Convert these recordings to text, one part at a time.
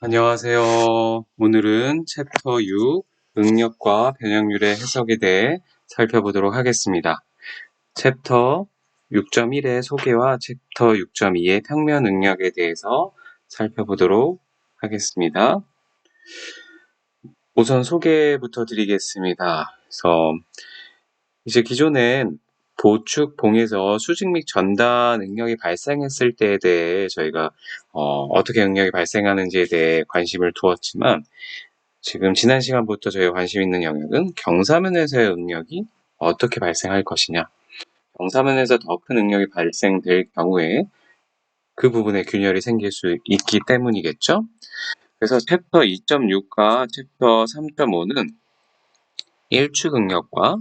안녕하세요. 오늘은 챕터 6 응력과 변형률의 해석에 대해 살펴보도록 하겠습니다. 챕터 6.1의 소개와 챕터 6.2의 평면 응력에 대해서 살펴보도록 하겠습니다. 우선 소개부터 드리겠습니다. 그래서 이제 기존엔 보축, 봉에서 수직 및 전단 응력이 발생했을 때에 대해 저희가 어떻게 응력이 발생하는지에 대해 관심을 두었지만 지금 지난 시간부터 저희가 관심 있는 영역은 경사면에서의 응력이 어떻게 발생할 것이냐. 경사면에서 더 큰 응력이 발생될 경우에 그 부분에 균열이 생길 수 있기 때문이겠죠. 그래서 챕터 2.6과 챕터 3.5는 일축 응력과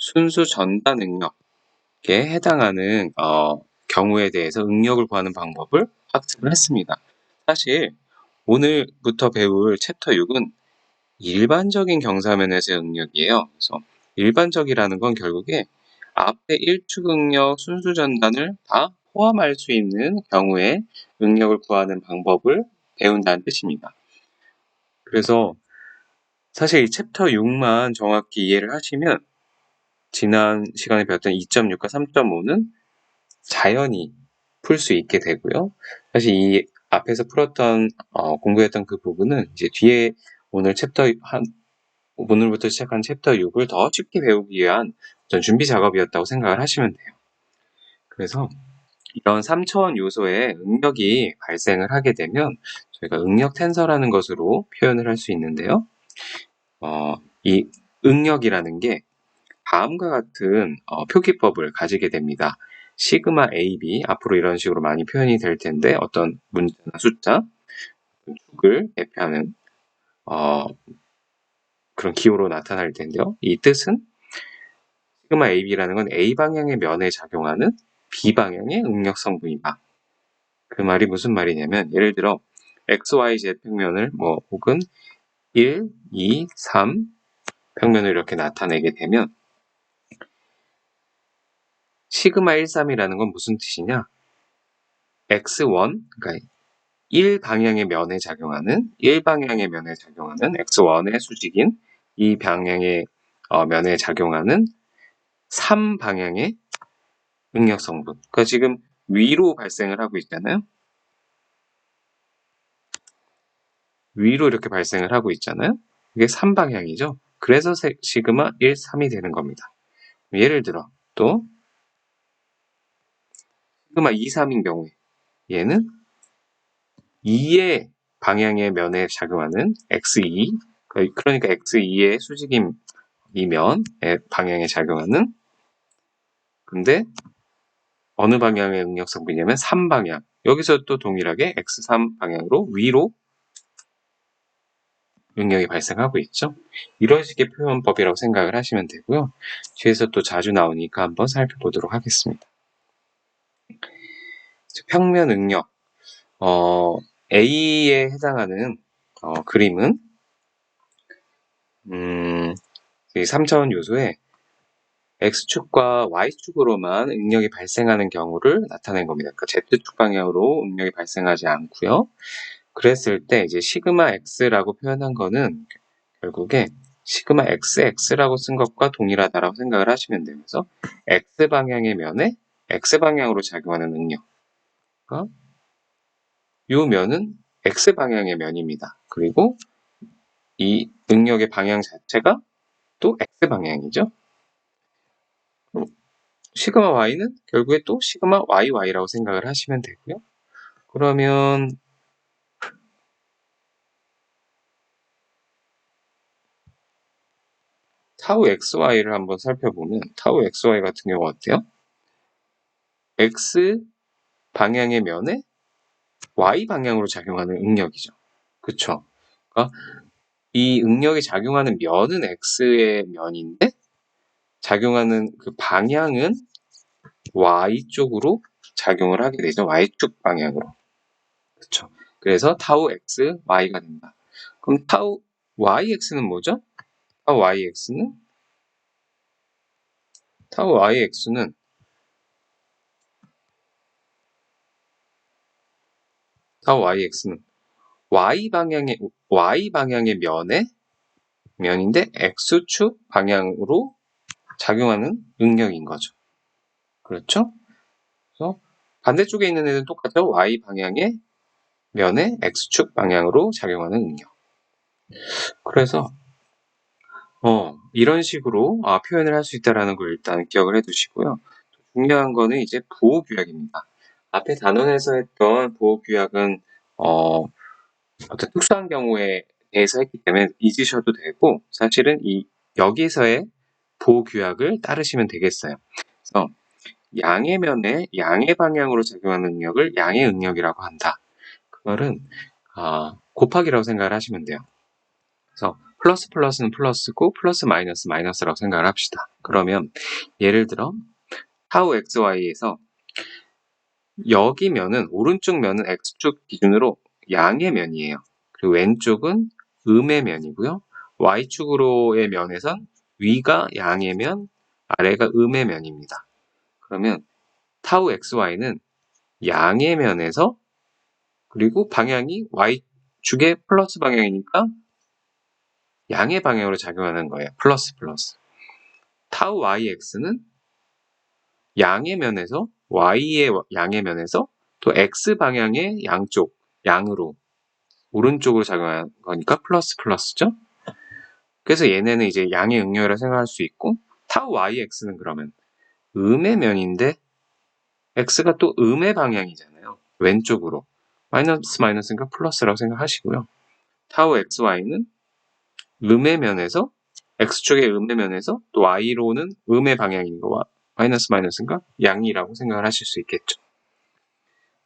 순수 전단 응력에 해당하는 경우에 대해서 응력을 구하는 방법을 학습을 했습니다. 사실 오늘부터 배울 챕터 6은 일반적인 경사면에서의 응력이에요. 그래서 일반적이라는 건 결국에 앞에 일축 응력, 순수 전단을 다 포함할 수 있는 경우에 응력을 구하는 방법을 배운다는 뜻입니다. 그래서 사실 이 챕터 6만 정확히 이해를 하시면 지난 시간에 배웠던 2.6과 3.5는 자연히 풀 수 있게 되고요. 사실 이 앞에서 풀었던 공부했던 그 부분은 이제 뒤에 오늘부터 시작한 챕터 6을 더 쉽게 배우기 위한 어떤 준비 작업이었다고 생각을 하시면 돼요. 그래서 이런 3차원 요소에 응력이 발생을 하게 되면 저희가 응력 텐서라는 것으로 표현을 할 수 있는데요. 이 응력이라는 게 다음과 같은 표기법을 가지게 됩니다. 시그마 AB, 앞으로 이런 식으로 많이 표현이 될 텐데 어떤 문자나 숫자, 축을 대표하는 그런 기호로 나타날 텐데요. 이 뜻은 시그마 AB라는 건 A 방향의 면에 작용하는 B 방향의 응력 성분이다. 그 말이 무슨 말이냐면 예를 들어 XYZ 평면을 혹은 1, 2, 3 평면을 이렇게 나타내게 되면 시그마 13이라는 건 무슨 뜻이냐? X1, 그러니까 1 방향의 면에 작용하는 X1의 수직인 이 방향의 면에 작용하는 3 방향의 응력 성분. 그러니까 지금 위로 발생을 하고 있잖아요. 위로 이렇게 발생을 하고 있잖아요. 이게 3방향이죠. 그래서 시그마 1, 3이 되는 겁니다. 예를 들어 또 시그마 2, 3인 경우에 얘는 2의 방향의 면에 작용하는 X2, 그러니까 X2의 수직인 이 면의 방향에 작용하는, 근데 어느 방향의 응력 성분이냐면 3방향. 여기서 또 동일하게 X3 방향으로 위로 응력이 발생하고 있죠. 이런 식의 표현법이라고 생각을 하시면 되고요. 뒤에서 또 자주 나오니까 한번 살펴보도록 하겠습니다. 평면 응력, A에 해당하는 그림은 이 3차원 요소에 X축과 Y축으로만 응력이 발생하는 경우를 나타낸 겁니다. 그러니까 Z축 방향으로 응력이 발생하지 않고요. 그랬을 때 이제 시그마 X라고 표현한 거는 결국에 시그마 XX라고 쓴 것과 동일하다라고 생각을 하시면 돼요. 그래서 X방향의 면에 X방향으로 작용하는 응력. 그러니까 이 면은 X방향의 면입니다. 그리고 이 응력의 방향 자체가 또 X방향이죠. 시그마 Y는 결국에 또 시그마 YY라고 생각을 하시면 되고요. 그러면 타우 XY를 한번 살펴보면 타우 XY 같은 경우 어때요? X 방향의 면에 Y 방향으로 작용하는 응력이죠. 그쵸? 그러니까 이 응력이 작용하는 면은 X의 면인데 작용하는 그 방향은 Y 쪽으로 작용을 하게 되죠. Y축 방향으로. 그쵸? 그래서 타우 X, Y가 된다. 그럼 타우 YX는 뭐죠? 타우 YX는 타우 YX는 타우 YX는 y 방향의 면인데 x축 방향으로 작용하는 응력인 거죠. 그렇죠? 그래서 반대쪽에 있는 애는 똑같죠. y 방향의 면에 x축 방향으로 작용하는 응력. 그래서 이런 식으로 표현을 할 수 있다는 걸 일단 기억을 해두시고요. 중요한 거는 이제 보호규약입니다. 앞에 단원에서 했던 보호규약은 어떤 특수한 경우에 대해서 했기 때문에 잊으셔도 되고, 사실은 여기서의 보호규약을 따르시면 되겠어요. 그래서 양의 면에 양의 방향으로 작용하는 응력을 양의 응력이라고 한다. 그거는 곱하기라고 생각을 하시면 돼요. 그래서 플러스 플러스는 플러스고 플러스 마이너스 마이너스라고 생각을 합시다. 그러면 예를 들어 타우 xy에서 여기 면은 오른쪽 면은 x축 기준으로 양의 면이에요. 그리고 왼쪽은 음의 면이고요. y축으로의 면에선 위가 양의 면, 아래가 음의 면입니다. 그러면 타우 xy는 양의 면에서 그리고 방향이 y축의 플러스 방향이니까 양의 방향으로 작용하는 거예요. 플러스 플러스. 타우 yx는 양의 면에서 y의 양의 면에서 또 x 방향의 양쪽 양으로 오른쪽으로 작용하는 거니까 플러스 플러스죠. 그래서 얘네는 이제 양의 응력이라고 생각할 수 있고 타우 yx는 그러면 음의 면인데 x가 또 음의 방향이잖아요. 왼쪽으로 마이너스 마이너스니까 플러스라고 생각하시고요. 타우 xy는 음의 면에서 x축의 음의 면에서 또 y로는 음의 방향인 거와 마이너스 마이너스인가 양이라고 생각을 하실 수 있겠죠.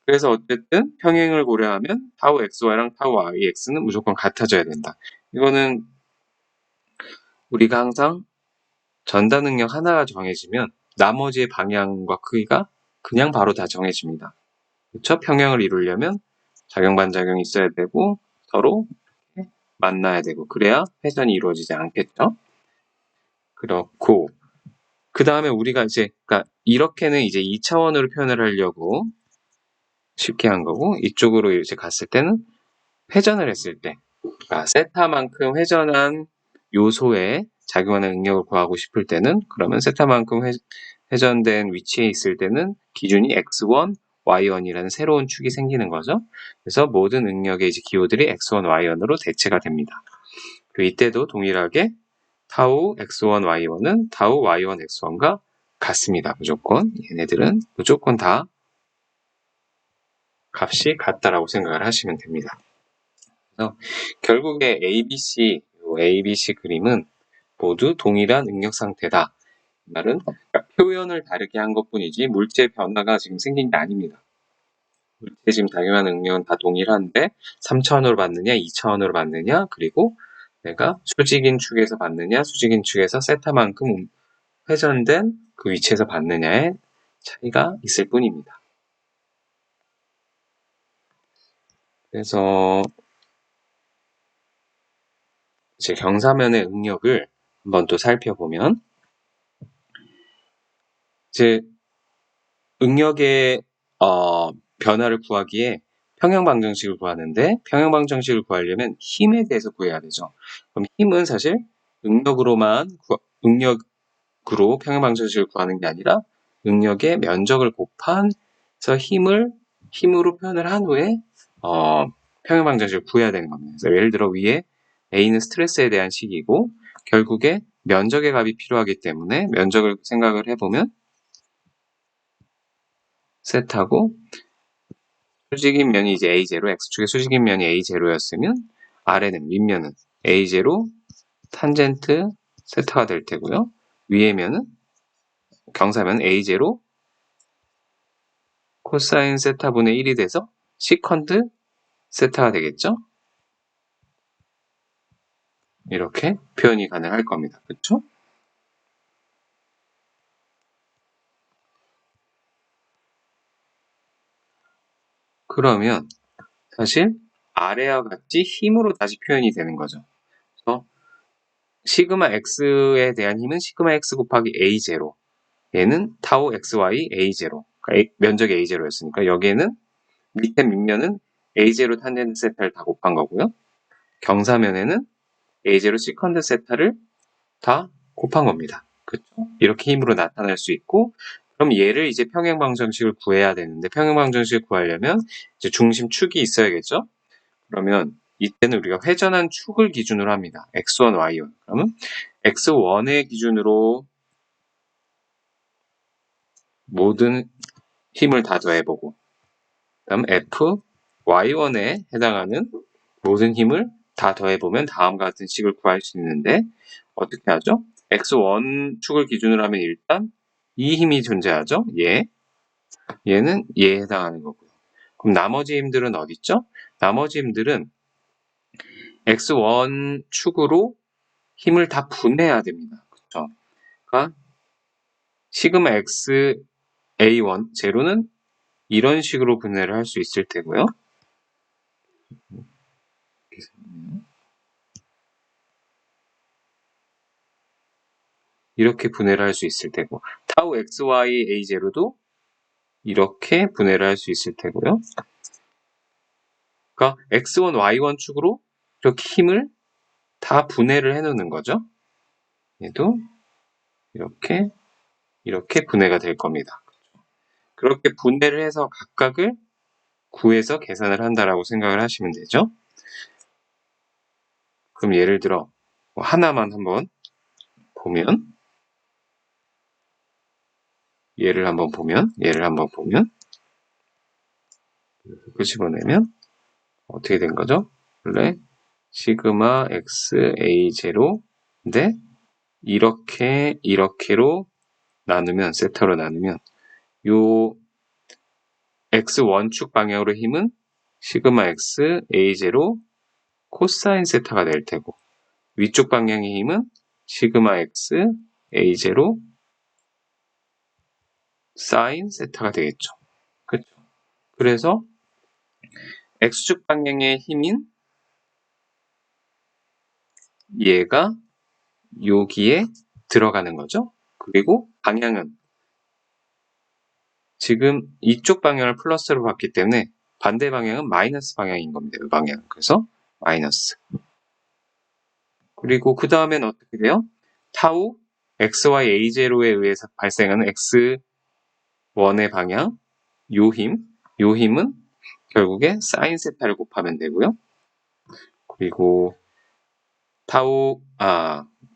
그래서 어쨌든 평행을 고려하면 타우 xy랑 타우 yx는 무조건 같아져야 된다. 이거는 우리가 항상 전단 능력 하나가 정해지면 나머지의 방향과 크기가 그냥 바로 다 정해집니다. 그렇죠? 평행을 이루려면 작용 반작용이 있어야 되고 서로 만나야 되고 그래야 회전이 이루어지지 않겠죠? 그렇고 그 다음에 우리가 이제 그러니까 이렇게는 이제 2차원으로 표현을 하려고 쉽게 한 거고 이쪽으로 이제 갔을 때는 회전을 했을 때 그러니까 세타만큼 회전한 요소에 작용하는 응력을 구하고 싶을 때는 그러면 세타만큼 회전된 위치에 있을 때는 기준이 x1, y1이라는 새로운 축이 생기는 거죠. 그래서 모든 응력의 이제 기호들이 x1, y1으로 대체가 됩니다. 그리고 이때도 동일하게 타우 x1, y1은 타우 y1, x1과 같습니다. 무조건 얘네들은 무조건 다 값이 같다라고 생각을 하시면 됩니다. 그래서 결국에 ABC 그림은 모두 동일한 응력 상태다. 이 말은 그러니까 표현을 다르게 한 것뿐이지 물체 변화가 지금 생긴 게 아닙니다. 물체 지금 작용하는 응력은 다 동일한데 3차원으로 받느냐 2차원으로 받느냐 그리고 내가 수직인 축에서 받느냐 수직인 축에서 세타만큼 회전된 그 위치에서 받느냐의 차이가 있을 뿐입니다. 그래서 이제 경사면의 응력을 한번 또 살펴보면 이제 응력의 변화를 구하기에 평형방정식을 구하는데 평형방정식을 구하려면 힘에 대해서 구해야 되죠. 그럼 힘은 사실 응력으로 평형방정식을 구하는 게 아니라 응력의 면적을 곱해서 힘으로 표현을 한 후에 평형방정식을 구해야 되는 겁니다. 그래서 예를 들어 위에 A는 스트레스에 대한 식이고 결국에 면적의 값이 필요하기 때문에 면적을 생각을 해보면 세타고 수직인 면이 이제 A0, X축의 수직인 면이 A0였으면 아래는 윗면은 A0 탄젠트 세타가 될 테고요. 위의 면은 경사면 A0 코사인 세타분의 1이 돼서 시컨드 세타가 되겠죠? 이렇게 표현이 가능할 겁니다. 그렇죠? 그러면 사실 아래와 같이 힘으로 다시 표현이 되는 거죠. 그래서 시그마 x에 대한 힘은 시그마 x 곱하기 a0 얘는 타우 xy a0 그러니까 면적이 a0였으니까 여기에는 밑에 밑면은 A0 탄젠트 세타를 다 곱한 거고요. 경사면에는 A0 시컨드 세타를 다 곱한 겁니다. 그렇죠? 이렇게 힘으로 나타날 수 있고, 그럼 얘를 이제 평행방정식을 구해야 되는데, 평행방정식을 구하려면 이제 중심 축이 있어야겠죠? 그러면 이때는 우리가 회전한 축을 기준으로 합니다. x1, y1. 그러면 x1의 기준으로 모든 힘을 다 더해보고, 그다음 f, y1에 해당하는 모든 힘을 다 더해보면 다음과 같은 식을 구할 수 있는데, 어떻게 하죠? x1 축을 기준으로 하면 일단 이 힘이 존재하죠? 얘는 얘에 해당하는 거고요. 그럼 나머지 힘들은 어디 있죠? 나머지 힘들은 x1 축으로 힘을 다 분해해야 됩니다. 그렇죠? 그러니까 시그마 x a1 제로는 이런 식으로 분해를 할 수 있을 테고요. 이렇게 분해를 할 수 있을 테고, 타우 xy a0도 이렇게 분해를 할 수 있을 테고요. 그러니까 x1, y1 축으로 이렇게 힘을 다 분해를 해놓는 거죠. 얘도 이렇게 분해가 될 겁니다. 그렇게 분해를 해서 각각을 구해서 계산을 한다라고 생각을 하시면 되죠. 그럼 예를 들어 하나만 한번 보면, 얘를 한번 보면 끄집어내면 어떻게 된 거죠? 원래 시그마 x a0인데 이렇게로 나누면, 세타로 나누면 요 x1축 방향으로 힘은 시그마 x a0 코사인 세타가 될 테고, 위쪽 방향의 힘은 시그마 x a0 사인 세타가 되겠죠. 그렇죠? 그래서 x축 방향의 힘인 얘가 여기에 들어가는 거죠. 그리고 방향은 지금 이쪽 방향을 플러스로 봤기 때문에 반대 방향은 마이너스 방향인 겁니다. 이 방향. 그래서 마이너스. 그리고 그 다음엔 어떻게 돼요? 타우 xy a0에 의해서 발생하는 x1의 방향, 요 힘은 결국에 사인 세타를 곱하면 되고요. 그리고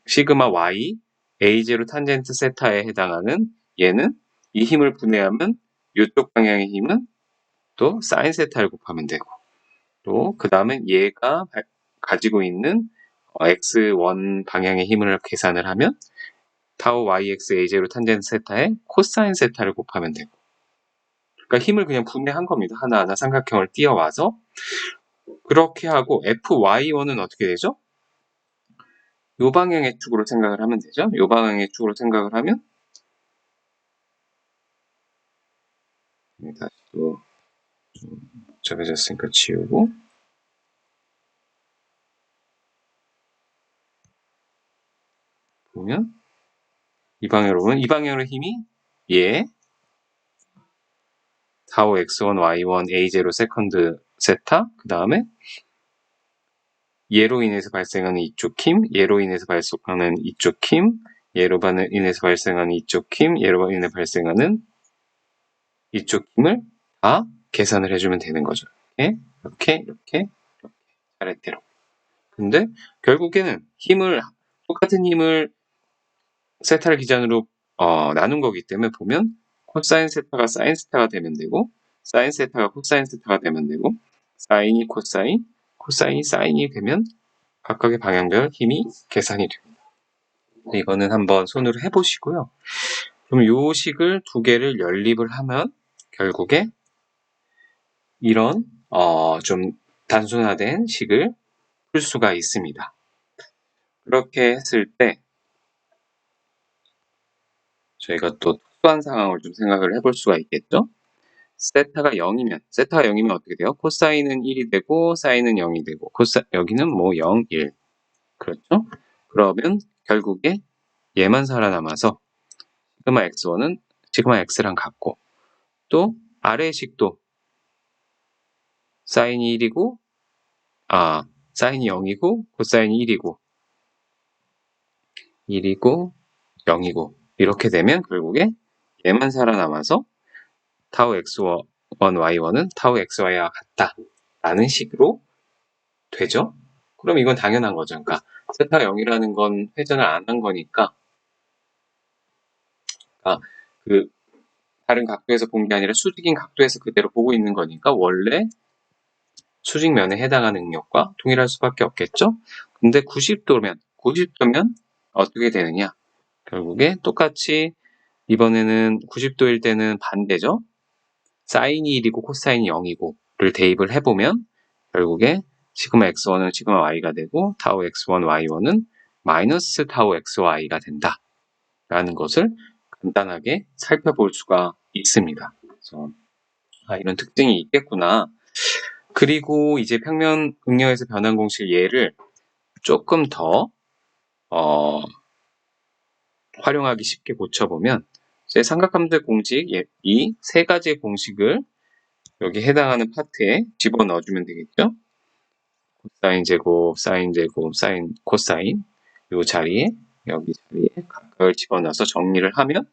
시그마 y a0 탄젠트 세타에 해당하는 얘는 이 힘을 분해하면 이쪽 방향의 힘은 또 사인 세타를 곱하면 되고, 또 그 다음에 얘가 가지고 있는 x1 방향의 힘을 계산을 하면 타우 yx a0 탄젠트 세타에 코사인 세타를 곱하면 되고, 그러니까 힘을 그냥 분해한 겁니다. 하나하나 삼각형을 띄어와서. 그렇게 하고 FY1은 어떻게 되죠? 요 방향의 축으로 생각을 하면 되죠. 요 방향의 축으로 생각을 하면, 다시 또 복잡해졌으니까 지우고, 보면 이 방향으로 보면 이 방향으로 힘이 타우 x1, y1, a0 세컨드 세타, 그 다음에 얘로 인해서 발생하는 이쪽 힘, 얘로 인해서 발생하는 이쪽 힘, 얘로 인해서 발생하는 이쪽 힘, 얘로 인해 발생하는 이쪽 힘을 다 계산을 해주면 되는 거죠. 이렇게 아랫대로. 근데 결국에는 똑같은 힘을 세타를 기준으로 나눈 거기 때문에 보면 코사인 세타가 사인 세타가 되면 되고, 사인 세타가 코사인 세타가 되면 되고, 사인이 코사인, 코사인이 사인이 되면 각각의 방향별 힘이 계산이 됩니다. 이거는 한번 손으로 해보시고요. 그럼 요 식을 두 개를 연립을 하면 결국에 이런 좀 단순화된 식을 풀 수가 있습니다. 그렇게 했을 때 저희가 또 특수한 상황을 좀 생각을 해볼 수가 있겠죠? 세타가 0이면 어떻게 돼요? 코사인은 1이 되고 사인은 0이 되고, 여기는 뭐 0, 1. 그렇죠? 그러면 결국에 얘만 살아남아서 시그마 x1은 시그마 x랑 같고, 또 아래 식도 사인이 1이고, 사인이 0이고, 코사인이 1이고, 0이고, 이렇게 되면 결국에 얘만 살아남아서 타우 x1, y1은 타우 xy와 같다. 라는 식으로 되죠? 그럼 이건 당연한 거죠. 그러니까 세타 0이라는 건 회전을 안 한 거니까, 그 다른 각도에서 본 게 아니라 수직인 각도에서 그대로 보고 있는 거니까 원래 수직면에 해당하는 응력과 동일할 수밖에 없겠죠? 근데 90도면 어떻게 되느냐? 결국에 똑같이 이번에는 90도일 때는 반대죠? 사인이 1이고 코사인이 0이고를 대입을 해보면 결국에 시그마 x1은 시그마 y가 되고 타우 x1, y1은 마이너스 타우 xy가 된다. 라는 것을 간단하게 살펴볼 수가 있습니다. 그래서 이런 특징이 있겠구나. 그리고 이제 평면 응력에서 변환 공식 얘를 조금 더 활용하기 쉽게 고쳐보면 이제 삼각함수 공식 이 세 가지의 공식을 여기 해당하는 파트에 집어넣어주면 되겠죠. 코사인 제곱, 사인 제곱, 사인, 코사인 이 자리에 여기 자리에 각각을 집어넣어서 정리를 하면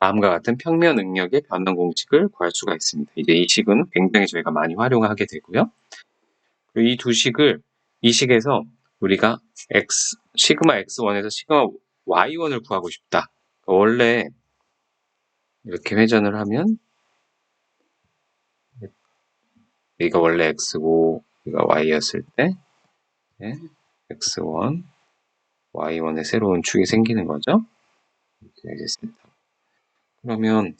다음과 같은 평면 응력의 변환 공식을 구할 수가 있습니다. 이제 이 식은 굉장히 저희가 많이 활용하게 되고요. 이 두 식을 이 식에서 우리가 시그마 x1에서 시그마 y1을 구하고 싶다. 원래 이렇게 회전을 하면 여기가 원래 x고 여기가 y였을 때 x1, y1의 새로운 축이 생기는 거죠. 그러면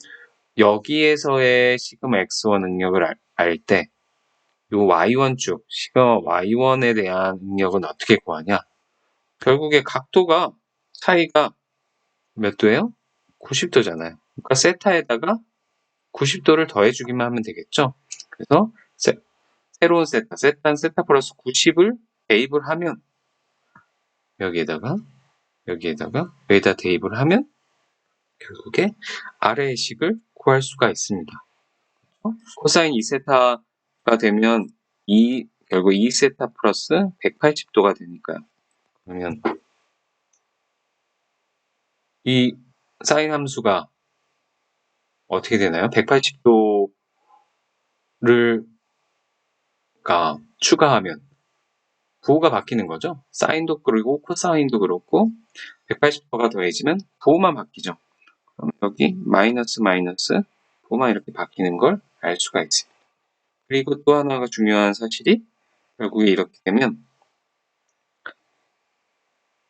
여기에서의 시그마 x1 응력을 알 때 이 y1 쭉, 시그마 y1에 대한 응력은 어떻게 구하냐? 결국에 각도가 차이가 몇 도예요? 90도잖아요. 그러니까 세타에다가 90도를 더해주기만 하면 되겠죠? 그래서 새로운 세타는 세타 플러스 90을 대입을 하면 여기에다가 여기다 대입을 하면 결국에 아래의 식을 구할 수가 있습니다. 코사인 2세타가 되면 결국 2세타 플러스 180도가 되니까요. 그러면 이 사인 함수가 어떻게 되나요? 180도를 추가하면 부호가 바뀌는 거죠. 사인도 그렇고 코사인도 그렇고 180도가 더해지면 부호만 바뀌죠. 그럼 여기 마이너스 부호만 이렇게 바뀌는 걸 알 수가 있습니다. 그리고 또 하나가 중요한 사실이 결국에 이렇게 되면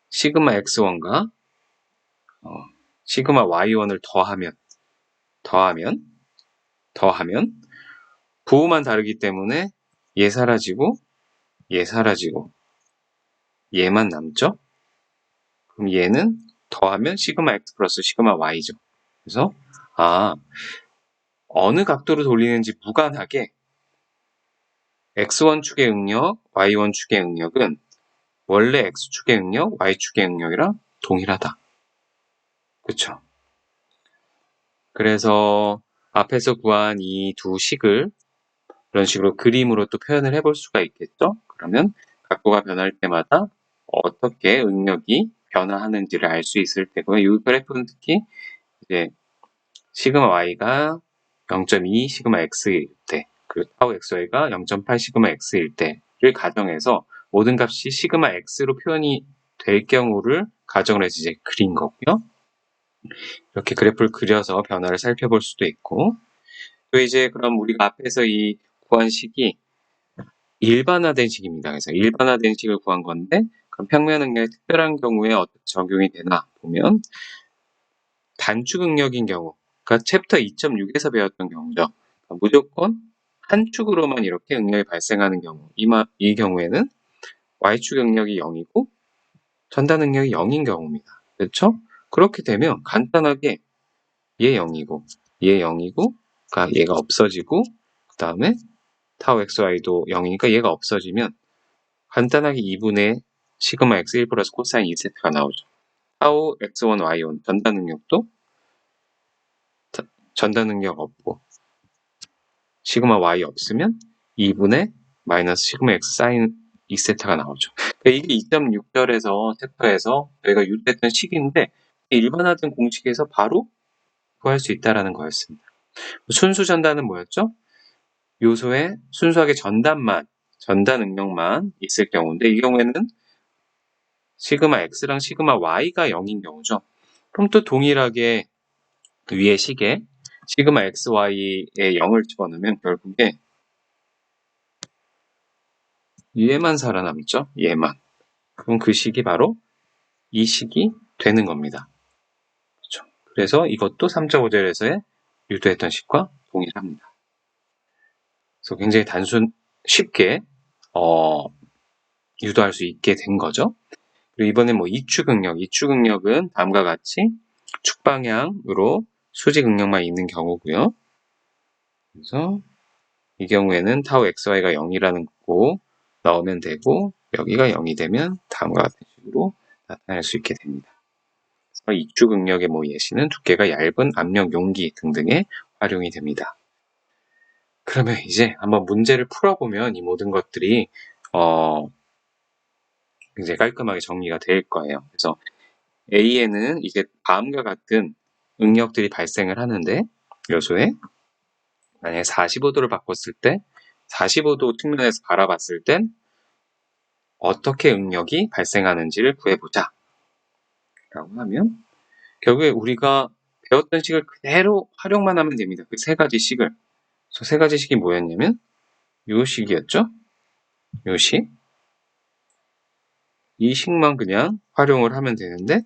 시그마 x1과 시그마 y1을 더하면 부호만 다르기 때문에 얘 사라지고 얘만 남죠? 그럼 얘는 더하면 시그마 x 플러스 시그마 y죠. 그래서 어느 각도로 돌리는지 무관하게 x1 축의 응력, y1 축의 응력은 원래 x축의 응력, y축의 응력이랑 동일하다. 그쵸? 그래서 앞에서 구한 이 두 식을 이런 식으로 그림으로 또 표현을 해볼 수가 있겠죠? 그러면 각도가 변할 때마다 어떻게 응력이 변화하는지를 알 수 있을 테고요. 이 그래프는 특히 이제 시그마 y가 0.2 시그마 x일 때, 그리고 타우 xy가 0.8 시그마 x일 때를 가정해서 모든 값이 시그마 x로 표현이 될 경우를 가정을 해서 이제 그린 거고요. 이렇게 그래프를 그려서 변화를 살펴볼 수도 있고, 또 이제 그럼 우리가 앞에서 이 구한 식이 일반화된 식입니다. 그래서 일반화된 식을 구한 건데, 그럼 평면 응력이 특별한 경우에 어떻게 적용이 되나 보면 단축 응력인 경우, 그러니까 챕터 2.6에서 배웠던 경우죠. 그러니까 무조건 한 축으로만 이렇게 응력이 발생하는 경우, 이 경우에는 y축 응력이 0이고 전단 응력이 0인 경우입니다. 그렇죠? 그렇게 되면 간단하게 얘 0이고 그러니까 얘가 없어지고 그 다음에 타우 xy도 0이니까 얘가 없어지면 간단하게 2분의 시그마 x 1 플러스 코사인 2세트가 나오죠. 타우 x1 y1 전단 응력도 전단 응력 없고 시그마 y 없으면 2분의 마이너스 시그마 x 사인 2세타가 나오죠. 그러니까 이게 2.6절에서 챕터에서 저희가 유도했던 식인데 일반화된 공식에서 바로 구할 수 있다라는 거였습니다. 순수 전단은 뭐였죠? 요소에 순수하게 전단 응력만 있을 경우인데 이 경우에는 시그마 x랑 시그마 y가 0인 경우죠. 그럼 또 동일하게 위에 식에 시그마 x, y에 0을 집어넣으면 결국에 얘만 살아남죠. 얘만. 그럼 그 식이 바로 이 식이 되는 겁니다. 그렇죠? 그래서 이것도 3.5절에서의 유도했던 식과 동일합니다. 그래서 굉장히 쉽게 유도할 수 있게 된 거죠. 그리고 이번엔 이축 응력은 다음과 같이 축방향으로 수직 응력만 있는 경우고요. 그래서 이 경우에는 타우 xy가 0이라는 거 넣으면 되고 여기가 0이 되면 다음과 같은 식으로 나타낼 수 있게 됩니다. 이축 응력의 예시는 두께가 얇은 압력 용기 등등에 활용이 됩니다. 그러면 이제 한번 문제를 풀어보면 이 모든 것들이 굉장히 깔끔하게 정리가 될 거예요. 그래서 A에는 이제 다음과 같은 응력들이 발생을 하는데 요소에 만약에 45도를 바꿨을 때 45도 측면에서 바라봤을 땐 어떻게 응력이 발생하는지를 구해보자 라고 하면 결국에 우리가 배웠던 식을 그대로 활용만 하면 됩니다. 그 세 가지 식을. 그래서 세 가지 식이 뭐였냐면 요 식이었죠. 요 식. 이 식만 그냥 활용을 하면 되는데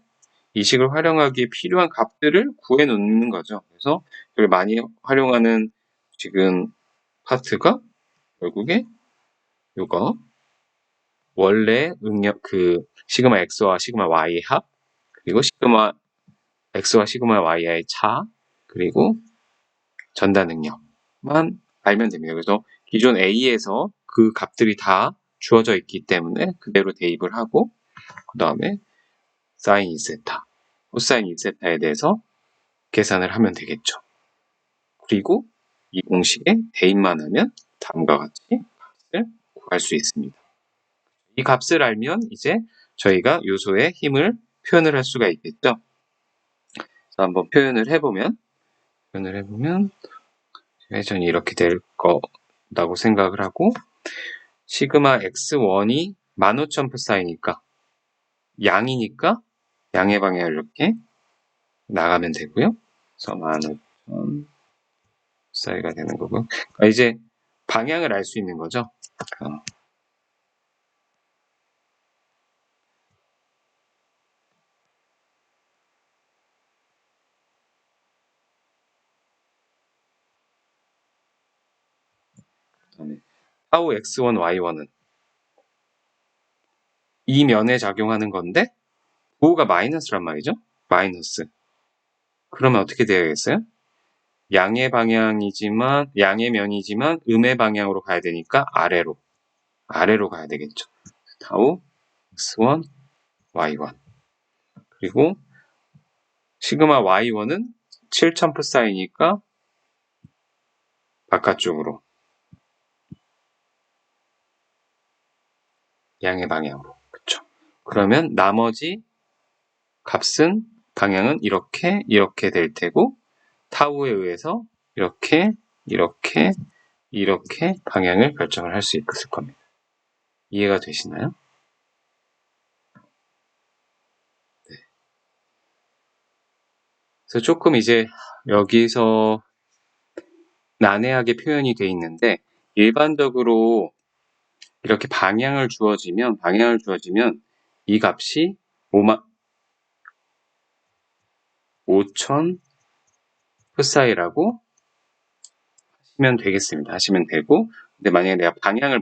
이 식을 활용하기에 필요한 값들을 구해 놓는 거죠. 그래서 여기 많이 활용하는 지금 파트가 결국에 요거 원래 응력 시그마 x와 시그마 y의 합 그리고 시그마 x와 시그마 y의 차 그리고 전단 능력만 알면 됩니다. 그래서 기존 A에서 그 값들이 다 주어져 있기 때문에 그대로 대입을 하고 그 다음에 사인 2세타, 코사인 2세타에 대해서 계산을 하면 되겠죠. 그리고 이 공식에 대입만 하면 다음과 같이 값을 구할 수 있습니다. 이 값을 알면 이제 저희가 요소의 힘을 표현을 할 수가 있겠죠. 한번 표현을 해보면 저는 이렇게 될 거라고 생각을 하고 시그마 x1이 15,000psi니까 양이니까 양의 방향을 이렇게 나가면 되고요. 그래서 15,000psi가 되는 거고요. 그러니까 이제 방향을 알 수 있는 거죠. 타우 x1, y1은 이 면에 작용하는 건데 부호가 마이너스란 말이죠. 마이너스. 그러면 어떻게 되어야겠어요? 양의 면이지만 음의 방향으로 가야 되니까 아래로 가야 되겠죠. 타우 x1, y1. 그리고 시그마 y1은 7,000psi니까 바깥쪽으로 양의 방향으로. 그쵸. 그러면 나머지 값은 방향은 이렇게 될 테고 타우에 의해서 이렇게 방향을 결정을 할 수 있을 겁니다. 이해가 되시나요? 네. 그래서 조금 이제 여기서 난해하게 표현이 돼 있는데 일반적으로 이렇게 방향을 주어지면 이 값이 5,000 psi라고 하시면 되겠습니다. 하시면 되고 근데 만약에 내가 방향을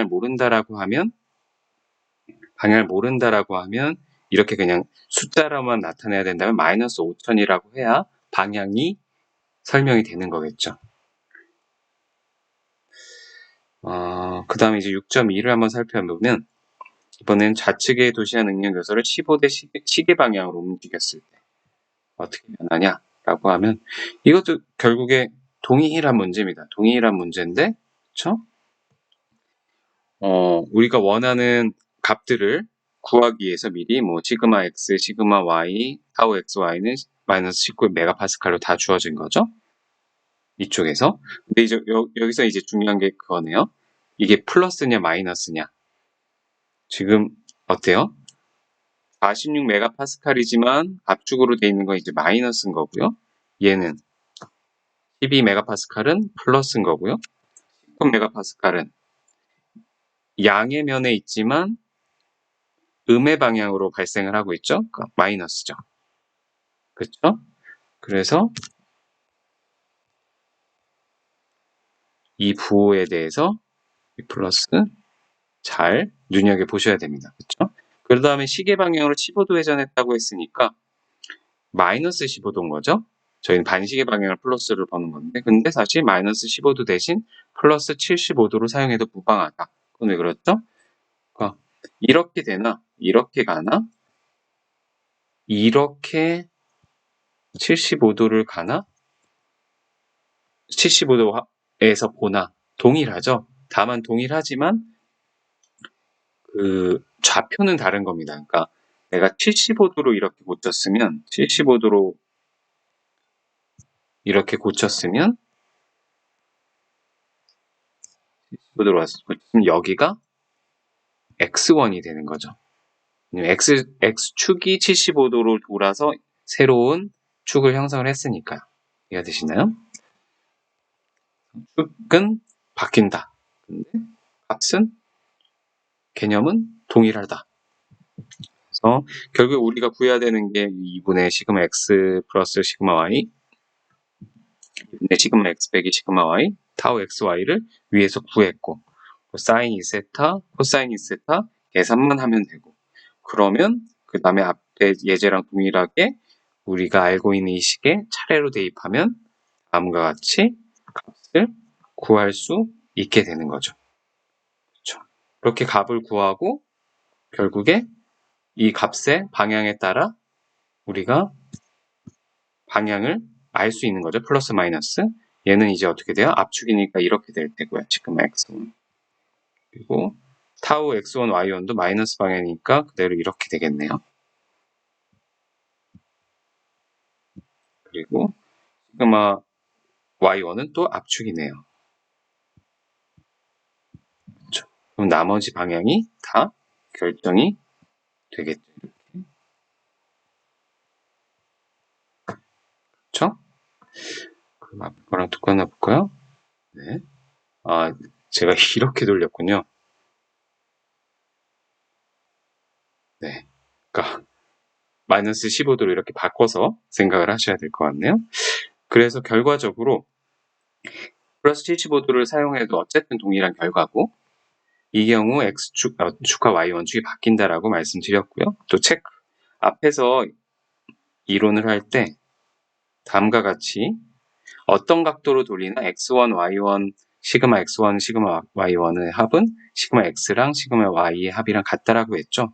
모른다라고 하면 이렇게 그냥 숫자로만 나타내야 된다면 마이너스 5,000이라고 해야 방향이 설명이 되는 거겠죠. 그 다음에 이제 6.2를 한번 살펴보면 이번엔 좌측의 도시한 응력 요소를 15대 시계 방향으로 움직였을 때 어떻게 변하냐라고 하면 이것도 결국에 동일한 문제입니다. 동일한 문제인데, 그쵸? 우리가 원하는 값들을 구하기 위해서 미리 뭐 시그마 x, 시그마 y, 타우 xy는 마이너스 19 메가파스칼로 다 주어진 거죠. 이쪽에서. 근데 이제 여기서 이제 중요한 게 그거네요. 이게 플러스냐 마이너스냐. 지금 어때요? 46 메가파스칼이지만 압축으로 돼 있는 건 이제 마이너스인 거고요. 얘는 12 메가파스칼은 플러스인 거고요. 19 메가파스칼은 양의 면에 있지만 음의 방향으로 발생을 하고 있죠. 그러니까 마이너스죠. 그렇죠? 그래서 이 부호에 대해서 이 플러스 잘 눈여겨보셔야 됩니다. 그렇죠? 그 다음에 시계 방향으로 15도 회전했다고 했으니까 마이너스 15도인 거죠. 저희는 반시계 방향을 플러스를 보는 건데 근데 사실 마이너스 15도 대신 플러스 75도로 사용해도 무방하다. 그건 왜 그렇죠? 그러니까 이렇게 되나 이렇게 가나 이렇게 75도를 가나 75도에서 보나 동일하죠. 다만 동일하지만 그 좌표는 다른 겁니다. 그러니까 내가 75도로 이렇게 고쳤으면 75도로 이렇게 고쳤으면 75도로 왔으면 여기가 x1이 되는 거죠. x축이 75도로 돌아서 새로운 축을 형성을 했으니까요. 이해가 되시나요? 축은 바뀐다. 근데 값은 개념은 동일하다. 그래서 결국 우리가 구해야 되는 게 2분의 시그마 x 플러스 시그마 y 2분의 시그마 x 빼기 시그마 y 타우 xy를 위에서 구했고 사인 2세타, 코사인 2세타 계산만 하면 되고 그러면 그 다음에 앞에 예제랑 동일하게 우리가 알고 있는 이 식에 차례로 대입하면 다음과 같이 값을 구할 수 있게 되는 거죠. 그렇죠. 이렇게 값을 구하고 결국에 이 값의 방향에 따라 우리가 방향을 알 수 있는 거죠. 플러스 마이너스. 얘는 이제 어떻게 돼요? 압축이니까 이렇게 될 테고요. 지금 x1. 그리고 타우 x1, y1도 마이너스 방향이니까 그대로 이렇게 되겠네요. 그리고 시그마 y1은 또 압축이네요. 그렇죠. 그럼 나머지 방향이 다 결정이 되겠죠. 그렇죠? 그럼 앞에 거랑 똑같나 볼까요? 네. 아, 제가 이렇게 돌렸군요. 네. 그러니까 마이너스 15도로 이렇게 바꿔서 생각을 하셔야 될 것 같네요. 그래서 결과적으로 플러스 75도를 사용해도 어쨌든 동일한 결과고 이 경우 X축과 Y1축이 바뀐다라고 말씀드렸고요. 또 체크. 앞에서 이론을 할 때 다음과 같이 어떤 각도로 돌리나 X1, Y1, 시그마 X1, 시그마 Y1의 합은 시그마 X랑 시그마 Y의 합이랑 같다라고 했죠.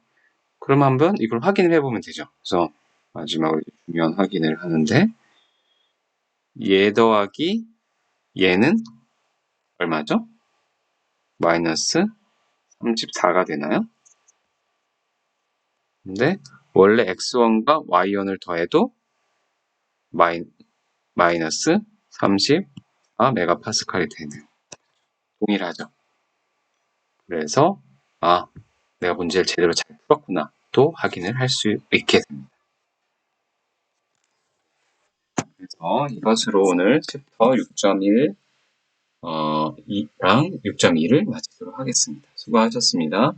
그럼 한번 이걸 확인을 해보면 되죠. 그래서 마지막으로 중요한 확인을 하는데 얘 더하기 얘는 얼마죠? 마이너스 34가 되나요? 근데 원래 x1과 y1을 더해도 마이너스 34 메가파스칼이 되네요. 동일하죠. 그래서 내가 문제를 제대로 잘 풀었구나 또 확인을 할 수 있게 됩니다. 그래서 이것으로 오늘 챕터 6.1 2랑 6.2를 마치도록 하겠습니다. 수고하셨습니다.